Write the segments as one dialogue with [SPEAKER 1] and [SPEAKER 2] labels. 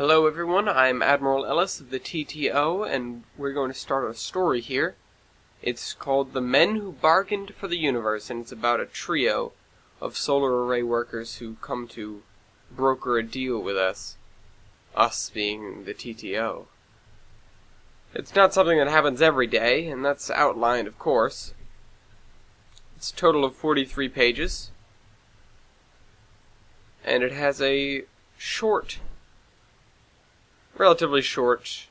[SPEAKER 1] Hello everyone, I'm Admiral Ellis of the TTO, and we're going to start a story here. It's called The Men Who Bargained for the Universe, and it's about a trio of solar array workers who come to broker a deal with us being the TTO. It's not something that happens every day, and that's outlined, of course. It's a total of 43 pages, and it has a relatively short,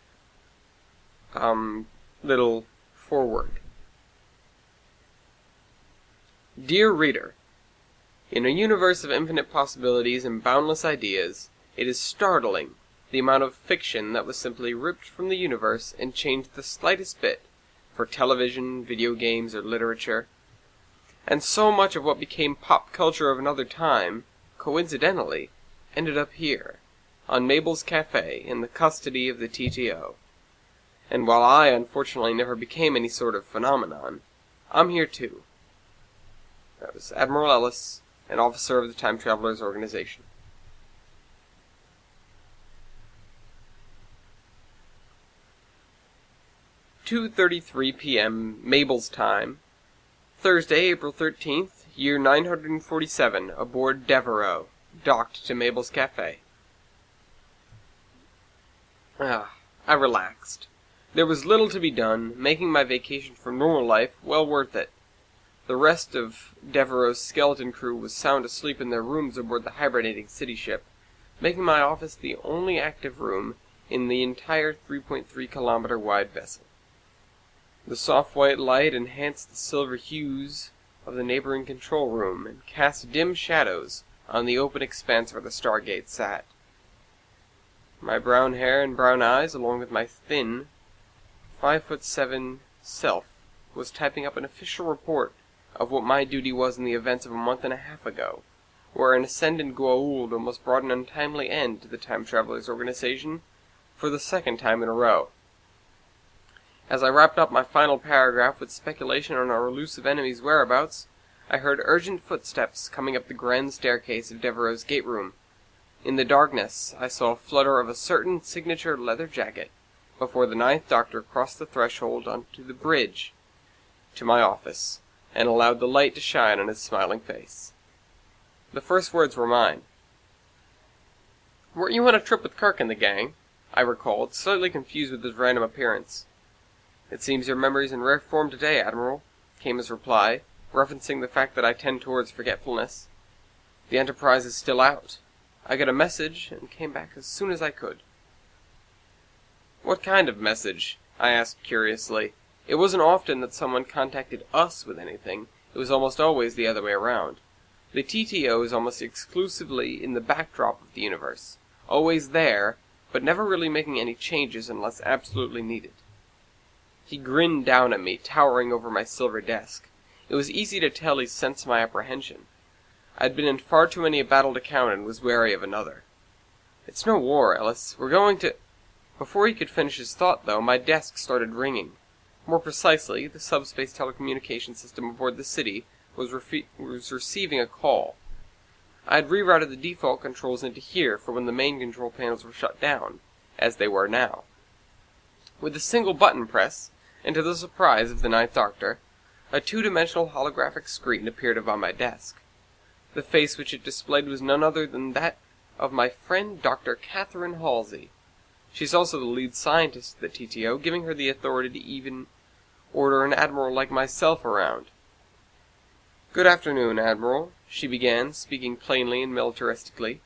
[SPEAKER 1] little foreword. Dear reader, in a universe of infinite possibilities and boundless ideas, it is startling the amount of fiction that was simply ripped from the universe and changed the slightest bit for television, video games, or literature. And so much of what became pop culture of another time, coincidentally, ended up here, on Mabel's Cafe, in the custody of the TTO. And while I, unfortunately, never became any sort of phenomenon, I'm here too. That was Admiral Ellis, an officer of the Time Travelers Organization. "2:33 p.m. Mabel's time, Thursday, April 13th, year 947, aboard Devereaux, docked to Mabel's Cafe. I relaxed. There was little to be done, making my vacation from normal life well worth it. The rest of Devereaux's skeleton crew was sound asleep in their rooms aboard the hibernating city ship, making my office the only active room in the entire 3.3-kilometer wide vessel. The soft white light enhanced the silver hues of the neighboring control room and cast dim shadows on the open expanse where the Stargate sat. My brown hair and brown eyes, along with my thin, 5'7" self, was typing up an official report of what my duty was in the events of a month and a half ago, where an ascendant Goa'uld almost brought an untimely end to the Time Travelers Organization for the second time in a row. As I wrapped up my final paragraph with speculation on our elusive enemy's whereabouts, I heard urgent footsteps coming up the grand staircase of Devereaux's gate room. In the darkness, I saw a flutter of a certain signature leather jacket before the Ninth Doctor crossed the threshold onto the bridge to my office and allowed the light to shine on his smiling face. The first words were mine. "Weren't you on a trip with Kirk and the gang?" I recalled, slightly confused with his random appearance. "It seems your memory's in rare form today, Admiral," came his reply, referencing the fact that I tend towards forgetfulness. "The Enterprise is still out. I got a message and came back as soon as I could." "What kind of message?" I asked curiously. It wasn't often that someone contacted us with anything. It was almost always the other way around. The TTO is almost exclusively in the backdrop of the universe, always there, but never really making any changes unless absolutely needed. He grinned down at me, towering over my silver desk. It was easy to tell he sensed my apprehension. I'd been in far too many a battle to count and was wary of another. "It's no war, Ellis. We're going to—" Before he could finish his thought, though, my desk started ringing. More precisely, the subspace telecommunication system aboard the city was receiving a call. I had rerouted the default controls into here for when the main control panels were shut down, as they were now. With a single button press, and to the surprise of the Ninth Doctor, a two-dimensional holographic screen appeared above my desk. The face which it displayed was none other than that of my friend Dr. Catherine Halsey. She's also the lead scientist of the TTO, giving her the authority to even order an admiral like myself around. "Good afternoon, Admiral," she began, speaking plainly and militaristically.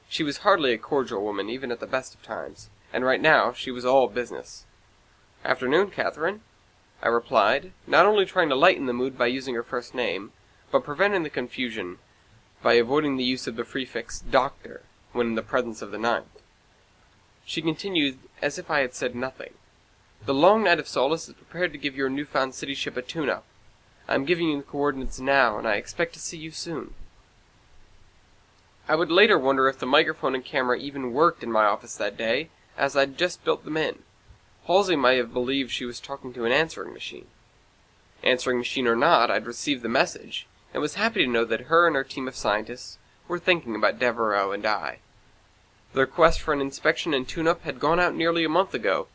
[SPEAKER 1] She was hardly a cordial woman, even at the best of times, and right now she was all business. "Afternoon, Catherine," I replied, not only trying to lighten the mood by using her first name, but preventing the confusion by avoiding the use of the prefix Doctor when in the presence of the Ninth. She continued as if I had said nothing. "The Long Night of Solace is prepared to give your newfound city ship a tune-up. I'm giving you the coordinates now, and I expect to see you soon." I would later wonder if the microphone and camera even worked in my office that day, as I'd just built them in. Halsey might have believed she was talking to an answering machine. Answering machine or not, I'd received the message, and was happy to know that her and her team of scientists were thinking about Devereaux and I. The request for an inspection and tune-up had gone out nearly a month ago,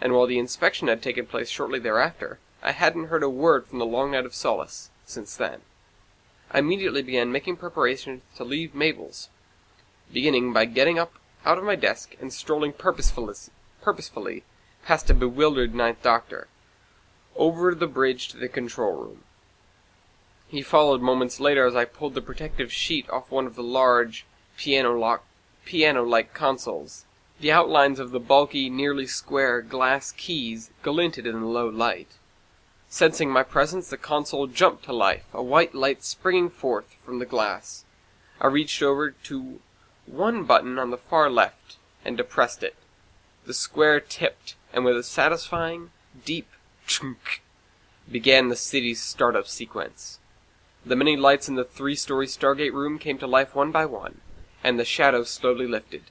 [SPEAKER 1] and while the inspection had taken place shortly thereafter, I hadn't heard a word from the Long Night of Solace since then. I immediately began making preparations to leave Mabel's, beginning by getting up out of my desk and strolling purposefully past a bewildered Ninth Doctor, over the bridge to the control room. He followed moments later as I pulled the protective sheet off one of the large, piano-like consoles. The outlines of the bulky, nearly square glass keys glinted in the low light. Sensing my presence, the console jumped to life, a white light springing forth from the glass. I reached over to one button on the far left and depressed it. The square tipped, and with a satisfying, deep chunk, began the city's startup sequence. The many lights in the 3-story Stargate room came to life one by one, and the shadows slowly lifted.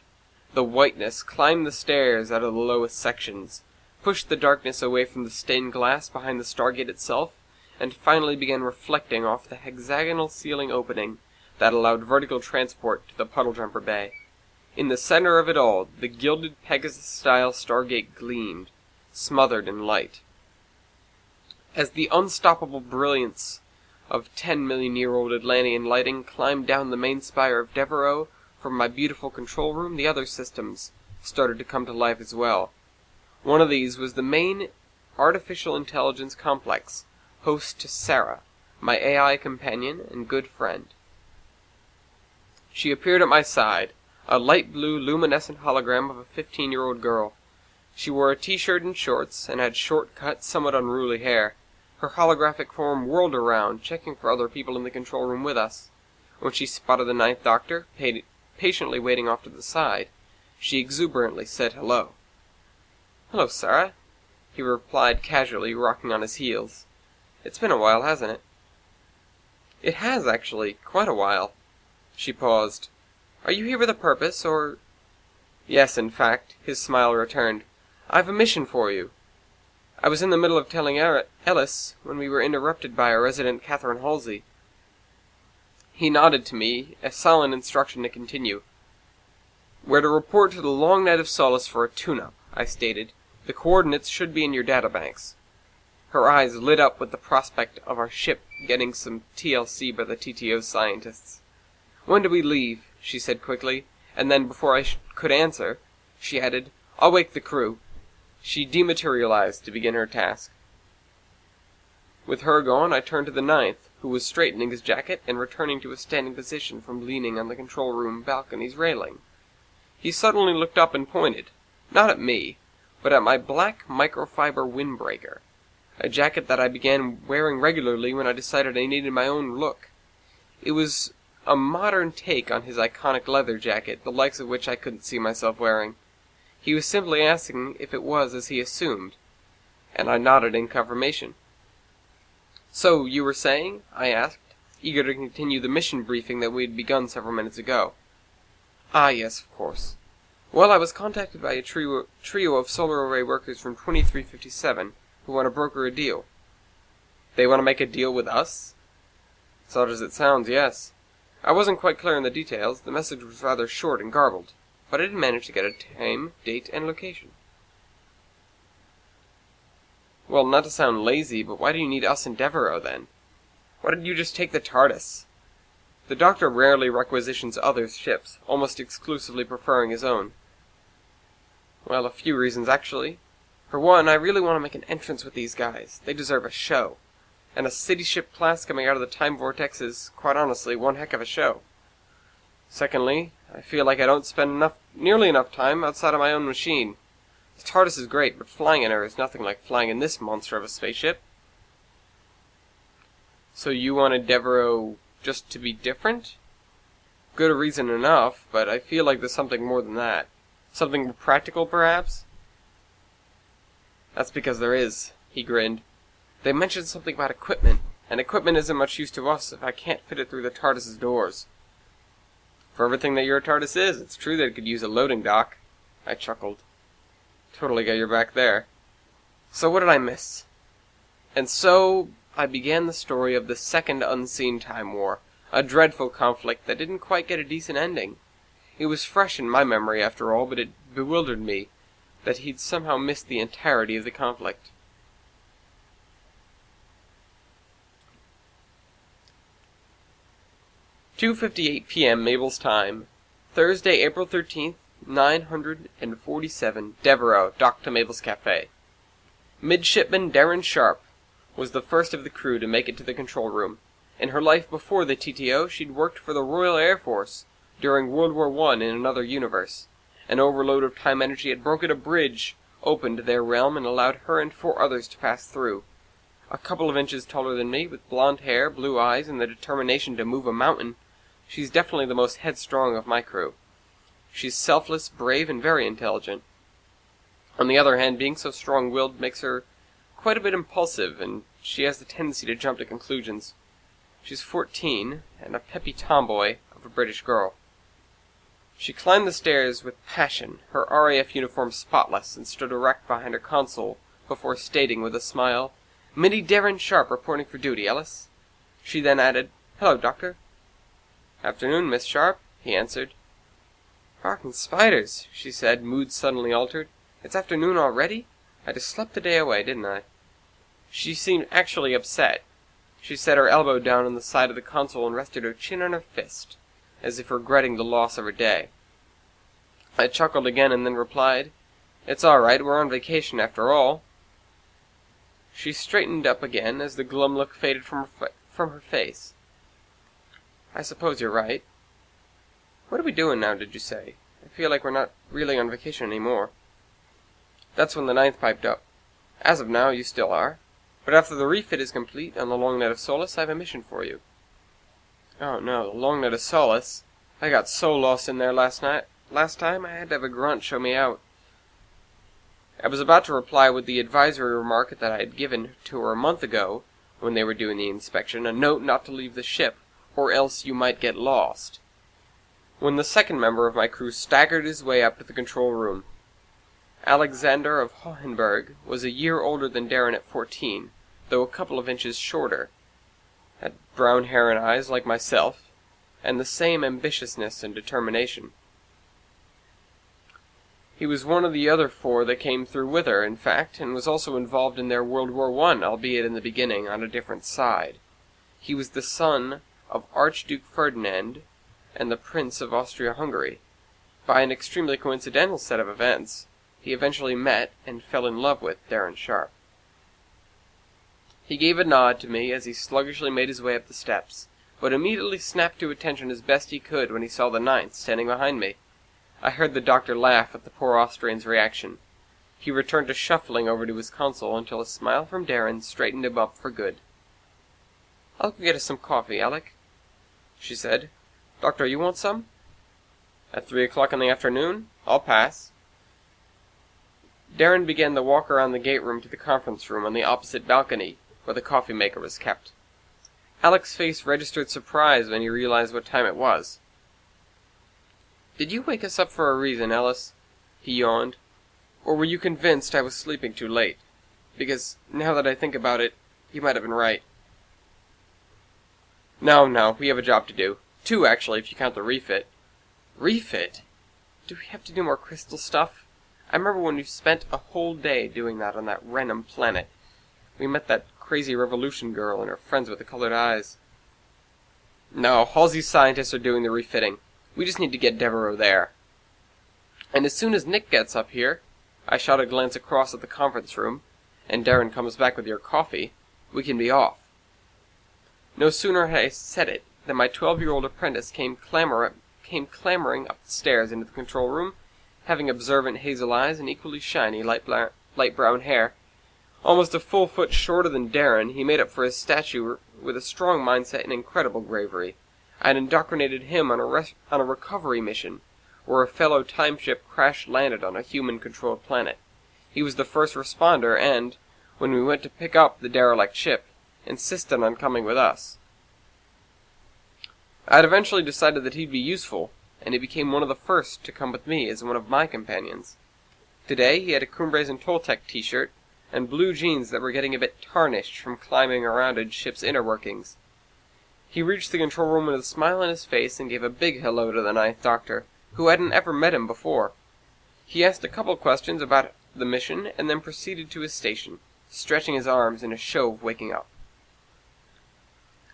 [SPEAKER 1] The whiteness climbed the stairs out of the lowest sections, pushed the darkness away from the stained glass behind the Stargate itself, and finally began reflecting off the hexagonal ceiling opening that allowed vertical transport to the Puddle Jumper Bay. In the center of it all, the gilded Pegasus-style Stargate gleamed, smothered in light. As the unstoppable brilliance of 10-million-year-old Atlantean lighting climbed down the main spire of Devereaux from my beautiful control room, the other systems started to come to life as well. One of these was the main artificial intelligence complex, host to Sarah, my AI companion and good friend. She appeared at my side, a light blue luminescent hologram of a 15-year-old girl. She wore a t-shirt and shorts, and had short-cut, somewhat unruly hair. Her holographic form whirled around, checking for other people in the control room with us. When she spotted the Ninth Doctor, patiently waiting off to the side, she exuberantly said hello. "Hello, Sarah," he replied casually, rocking on his heels. "It's been a while, hasn't it?" "It has, actually. Quite a while." She paused. "Are you here with a purpose, or—" "Yes, in fact," his smile returned. "I've a mission for you." I was in the middle of telling Ellis when we were interrupted by our resident Catherine Halsey. He nodded to me, a silent instruction to continue. "We're to report to the Long Night of Solace for a tune-up," I stated. "The coordinates should be in your databanks." Her eyes lit up with the prospect of our ship getting some TLC by the TTO scientists. "When do we leave?" she said quickly, and then, before I could answer, she added, "I'll wake the crew." She dematerialized to begin her task. With her gone, I turned to the Ninth, who was straightening his jacket and returning to a standing position from leaning on the control room balcony's railing. He suddenly looked up and pointed, not at me, but at my black microfiber windbreaker, a jacket that I began wearing regularly when I decided I needed my own look. It was a modern take on his iconic leather jacket, the likes of which I couldn't see myself wearing. He was simply asking if it was as he assumed, and I nodded in confirmation. "So, you were saying?" I asked, eager to continue the mission briefing that we had begun several minutes ago. "Ah, yes, of course. Well, I was contacted by a trio of solar array workers from 2357 who want to broker a deal." "They want to make a deal with us?" "As odd as it sounds, yes. I wasn't quite clear on the details. The message was rather short and garbled, but I did manage to get a time, date, and location." "Well, not to sound lazy, but why do you need us in Devereaux, then? Why didn't you just take the TARDIS?" The Doctor rarely requisitions others' ships, almost exclusively preferring his own. "Well, a few reasons, actually. For one, I really want to make an entrance with these guys. They deserve a show. And a city ship class coming out of the time vortex is, quite honestly, one heck of a show. Secondly, I feel like I don't spend nearly enough time outside of my own machine. The TARDIS is great, but flying in her is nothing like flying in this monster of a spaceship." "So you wanted Devereaux just to be different?" "Good reason enough, but I feel like there's something more than that. Something more practical, perhaps?" "That's because there is," he grinned. "They mentioned something about equipment, and equipment isn't much use to us if I can't fit it through the TARDIS's doors." "For everything that your TARDIS is, it's true that it could use a loading dock." I chuckled. "Totally got your back there. So what did I miss?" And so I began the story of the Second Unseen Time War, a dreadful conflict that didn't quite get a decent ending. It was fresh in my memory, after all, but it bewildered me that he'd somehow missed the entirety of the conflict. "2:58 p.m. Mabel's time. Thursday, April 13th, 947, Devereux, dock to Mabel's Cafe. Midshipman Darren Sharp was the first of the crew to make it to the control room. In her life before the TTO, she'd worked for the Royal Air Force during World War I in another universe. An overload of time energy had broken a bridge open to their realm and allowed her and 4 others to pass through. A couple of inches taller than me, with blonde hair, blue eyes, and the determination to move a mountain, she's definitely the most headstrong of my crew. She's selfless, brave, and very intelligent. On the other hand, being so strong-willed makes her quite a bit impulsive, and she has the tendency to jump to conclusions. She's 14, and a peppy tomboy of a British girl. She climbed the stairs with passion, her RAF uniform spotless, and stood erect behind her console before stating with a smile, "Middy Darren Sharp reporting for duty, Ellis." She then added, "Hello, Doctor." "Afternoon, Miss Sharp," he answered. "Barking spiders," she said, mood suddenly altered. "It's afternoon already? I just slept the day away, didn't I?" She seemed actually upset. She set her elbow down on the side of the console and rested her chin on her fist, as if regretting the loss of her day. I chuckled again and then replied, "It's all right, we're on vacation after all." She straightened up again as the glum look faded from her face. "I suppose you're right. What are we doing now, did you say? I feel like we're not really on vacation anymore." That's when the ninth piped up. "As of now, you still are. But after the refit is complete on the Long Net of Solace, I have a mission for you." Oh no, the Long Net of Solace. I got so lost in there last time I had to have a grunt show me out. I was about to reply with the advisory remark that I had given to her a month ago, when they were doing the inspection, a note not to leave the ship, or else you might get lost, when the second member of my crew staggered his way up to the control room. Alexander of Hohenberg was a year older than Darren at 14, though a couple of inches shorter. Had brown hair and eyes like myself, and the same ambitiousness and determination. He was one of the other 4 that came through with her, in fact, and was also involved in their World War I, albeit in the beginning on a different side. He was the son of Archduke Ferdinand and the Prince of Austria-Hungary. By an extremely coincidental set of events, he eventually met and fell in love with Darren Sharp. He gave a nod to me as he sluggishly made his way up the steps, but immediately snapped to attention as best he could when he saw the ninth standing behind me. I heard the doctor laugh at the poor Austrian's reaction. He returned to shuffling over to his console until a smile from Darren straightened him up for good. "I'll go get us some coffee, Alec," she said. "Doctor, you want some?" "At 3 o'clock in the afternoon? I'll pass." Darren began the walk around the gate room to the conference room on the opposite balcony, where the coffee maker was kept. Alec's face registered surprise when he realized what time it was. "Did you wake us up for a reason, Ellis?" he yawned. "Or were you convinced I was sleeping too late? Because, now that I think about it, you might have been right." No, we have a job to do. 2, actually, if you count the refit." "Refit? Do we have to do more crystal stuff? I remember when we spent a whole day doing that on that random planet. We met that crazy revolution girl and her friends with the colored eyes." "No, Halsey's scientists are doing the refitting. We just need to get Devereux there. And as soon as Nick gets up here," I shot a glance across at the conference room, "and Darren comes back with your coffee, we can be off." No sooner had I said it than my 12-year-old apprentice came clambering up the stairs into the control room, having observant hazel eyes and equally shiny light brown hair. Almost a full foot shorter than Darren, he made up for his stature with a strong mindset and incredible bravery. I had indoctrinated him on a recovery mission, where a fellow timeship crash-landed on a human-controlled planet. He was the first responder and, when we went to pick up the derelict ship, insisted on coming with us. I had eventually decided that he'd be useful, and he became one of the first to come with me as one of my companions. Today he had a Cumbres and Toltec t-shirt, and blue jeans that were getting a bit tarnished from climbing around a ship's inner workings. He reached the control room with a smile on his face and gave a big hello to the ninth doctor, who hadn't ever met him before. He asked a couple questions about the mission and then proceeded to his station, stretching his arms in a show of waking up.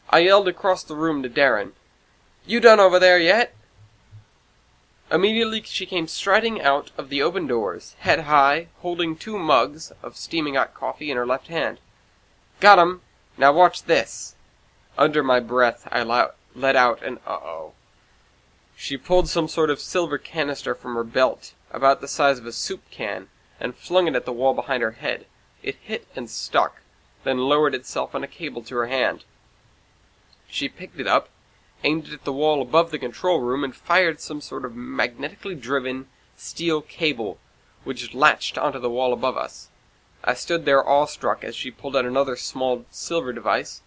[SPEAKER 1] I yelled across the room to Darren, "You done over there yet?" Immediately she came striding out of the open doors, head high, holding 2 mugs of steaming hot coffee in her left hand. "Got 'em! Now watch this!" Under my breath, I let out an uh-oh. She pulled some sort of silver canister from her belt, about the size of a soup can, and flung it at the wall behind her head. It hit and stuck, then lowered itself on a cable to her hand. She picked it up, aimed it at the wall above the control room, and fired some sort of magnetically driven steel cable, which latched onto the wall above us. I stood there awestruck as she pulled out another small silver device,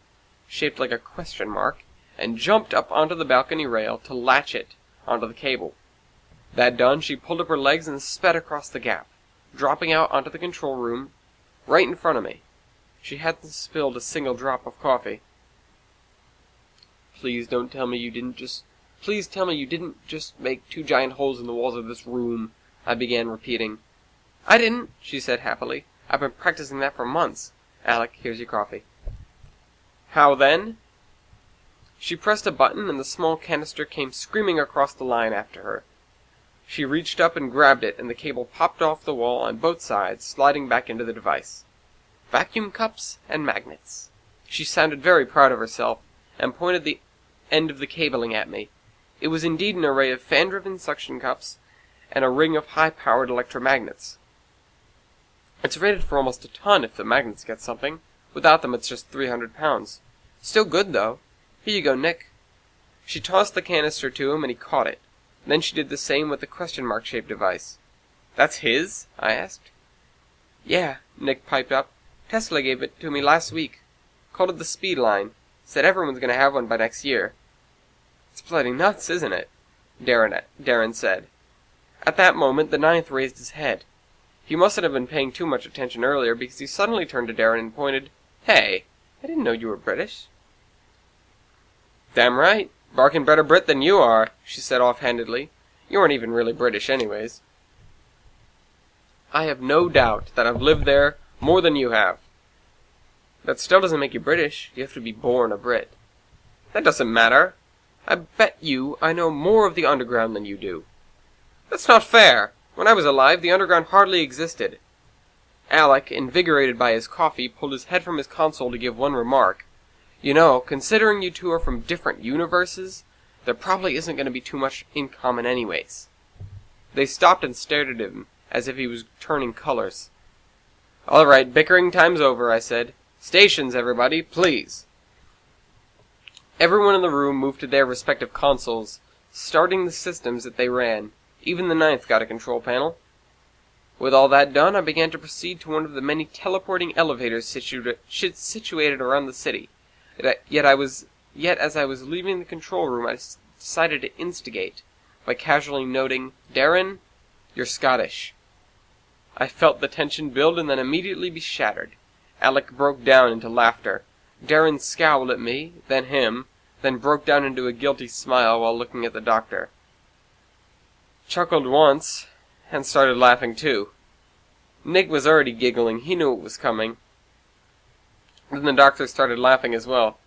[SPEAKER 1] shaped like a question mark, and jumped up onto the balcony rail to latch it onto the cable. That done, she pulled up her legs and sped across the gap, dropping out onto the control room right in front of me. She hadn't spilled a single drop of coffee. Please tell me you didn't just make 2 giant holes in the walls of this room," I began repeating. "I didn't," she said happily. "I've been practicing that for months. Alec, here's your coffee." "How then?" She pressed a button and the small canister came screaming across the line after her. She reached up and grabbed it, and the cable popped off the wall on both sides, sliding back into the device. Vacuum cups and magnets. She sounded very proud of herself, and pointed the end of the cabling at me. It was indeed an array of fan-driven suction cups, and a ring of high-powered electromagnets. It's rated for almost a ton if the magnets get something. Without them it's just 300 pounds. Still good, though. Here you go, Nick. She tossed the canister to him, and he caught it. Then she did the same with the question mark-shaped device. "That's his?" I asked. "Yeah," Nick piped up. "Tesla gave it to me last week. Called it the Speed Line. Said everyone's gonna have one by next year." "It's bloody nuts, isn't it?" Darren said. At that moment, the 9th raised his head. He mustn't have been paying too much attention earlier, because he suddenly turned to Darren and pointed, "Hey, I didn't know you were British." "Damn right. Barking better Brit than you are," she said offhandedly. "You aren't even really British anyways." "I have no doubt that I've lived there more than you have." "That still doesn't make you British. You have to be born a Brit." "That doesn't matter. I bet you I know more of the underground than you do." "That's not fair. When I was alive, the underground hardly existed." Alec, invigorated by his coffee, pulled his head from his console to give one remark. "You know, considering you two are from different universes, there probably isn't going to be too much in common anyways." They stopped and stared at him, as if he was turning colors. "All right, bickering time's over," I said. "Stations, everybody, please." Everyone in the room moved to their respective consoles, starting the systems that they ran. Even the 9th got a control panel. With all that done, I began to proceed to one of the many teleporting elevators situated around the city. Yet as I was leaving the control room, I decided to instigate by casually noting, "Darren, you're Scottish." I felt the tension build and then immediately be shattered. Alec broke down into laughter. Darren scowled at me, then him, then broke down into a guilty smile while looking at the doctor. Chuckled once, and started laughing too. Nick was already giggling. He knew it was coming. Then the doctor started laughing as well.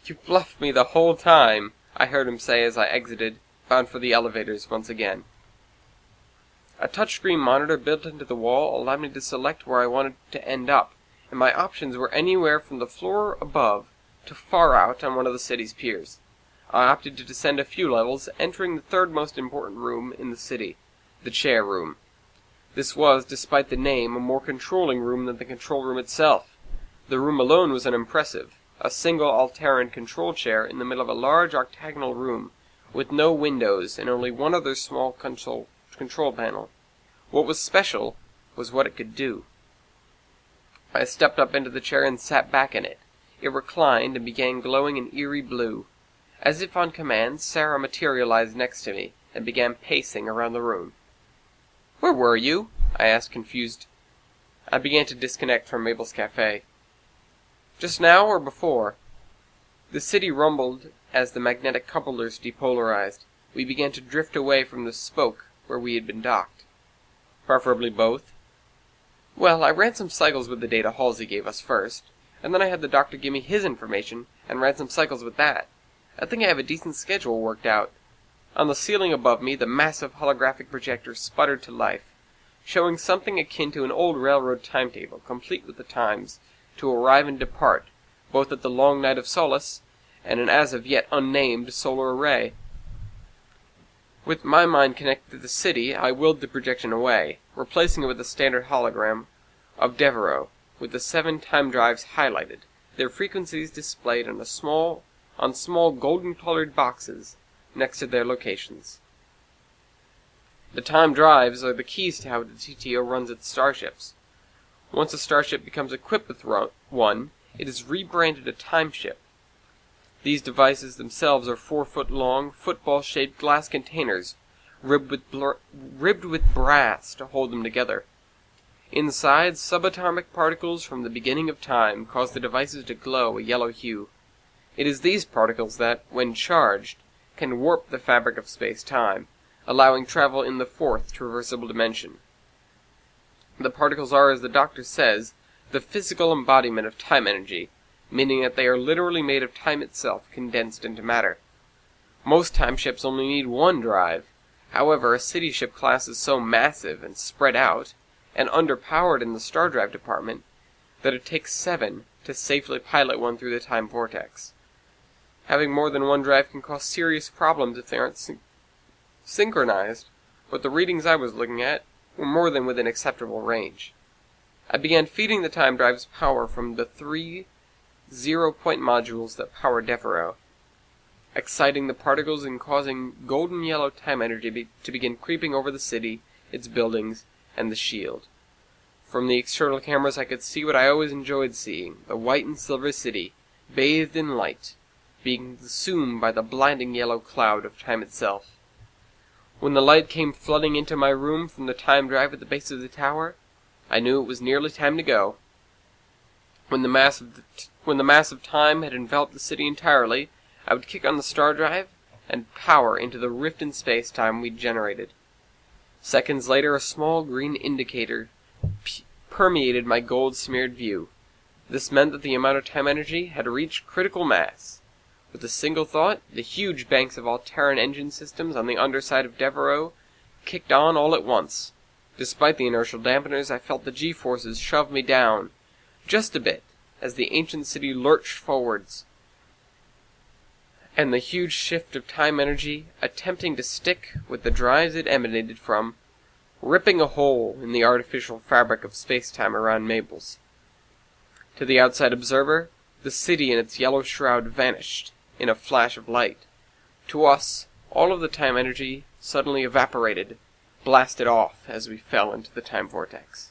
[SPEAKER 1] "You bluffed me the whole time," I heard him say as I exited, bound for the elevators once again. A touchscreen monitor built into the wall allowed me to select where I wanted to end up, and my options were anywhere from the floor above to far out on one of the city's piers. I opted to descend a few levels, entering the 3rd most important room in the city, the chair room. This was, despite the name, a more controlling room than the control room itself. The room alone was unimpressive, a single Alterran control chair in the middle of a large octagonal room, with no windows and only one other small control panel. What was special was what it could do. I stepped up into the chair and sat back in it. It reclined and began glowing an eerie blue. As if on command, Sarah materialized next to me and began pacing around the room. "Where were you?" I asked, confused. I began to disconnect from Mabel's cafe. "Just now or before?" The city rumbled as the magnetic couplers depolarized. we began to drift away from the spoke where we had been docked. Preferably both. Well, I ran some cycles with the data Halsey gave us first, and then I had the doctor give me his information and ran some cycles with that. I think I have a decent schedule worked out. On the ceiling above me, the massive holographic projector sputtered to life, showing something akin to an old railroad timetable, complete with the times to arrive and depart, both at the long night of Solace and an as-of-yet unnamed solar array. With my mind connected to the city, I willed the projection away, replacing it with a standard hologram of Devereaux, with the 7 time drives highlighted, their frequencies displayed on small golden-colored boxes next to their locations. The time drives are the keys to how the TTO runs its starships. Once a starship becomes equipped with one, it is rebranded a time ship. These devices themselves are 4-foot-long, football-shaped glass containers, ribbed with brass to hold them together. Inside, subatomic particles from the beginning of time cause the devices to glow a yellow hue. It is these particles that, when charged, can warp the fabric of space-time, allowing travel in the 4th traversable dimension. The particles are, as the doctor says, the physical embodiment of time energy, meaning that they are literally made of time itself condensed into matter. Most time ships only need 1 drive. However, a city ship class is so massive and spread out, and underpowered in the star drive department, that it takes 7 to safely pilot one through the time vortex. Having more than 1 drive can cause serious problems if they aren't synchronized, but the readings I was looking at were more than within acceptable range. I began feeding the time drives power from the 3 0-point modules that power Devereaux, exciting the particles and causing golden yellow time energy to begin creeping over the city, its buildings, and the shield. From the external cameras I could see what I always enjoyed seeing, the white and silver city, bathed in light, being consumed by the blinding yellow cloud of time itself. When the light came flooding into my room from the time drive at the base of the tower, I knew it was nearly time to go. When the mass of time had enveloped the city entirely, I would kick on the star drive and power into the rift in space-time we'd generated. Seconds later, a small green indicator permeated my gold-smeared view. This meant that the amount of time energy had reached critical mass. With a single thought, the huge banks of Alterran engine systems on the underside of Devereaux kicked on all at once. Despite the inertial dampeners, I felt the G-forces shove me down, just a bit, as the ancient city lurched forwards, and the huge shift of time energy, attempting to stick with the drives it emanated from, ripping a hole in the artificial fabric of space-time around Mabel's. To the outside observer, the city and its yellow shroud vanished in a flash of light. To us, all of the time energy suddenly evaporated, blasted off as we fell into the time vortex.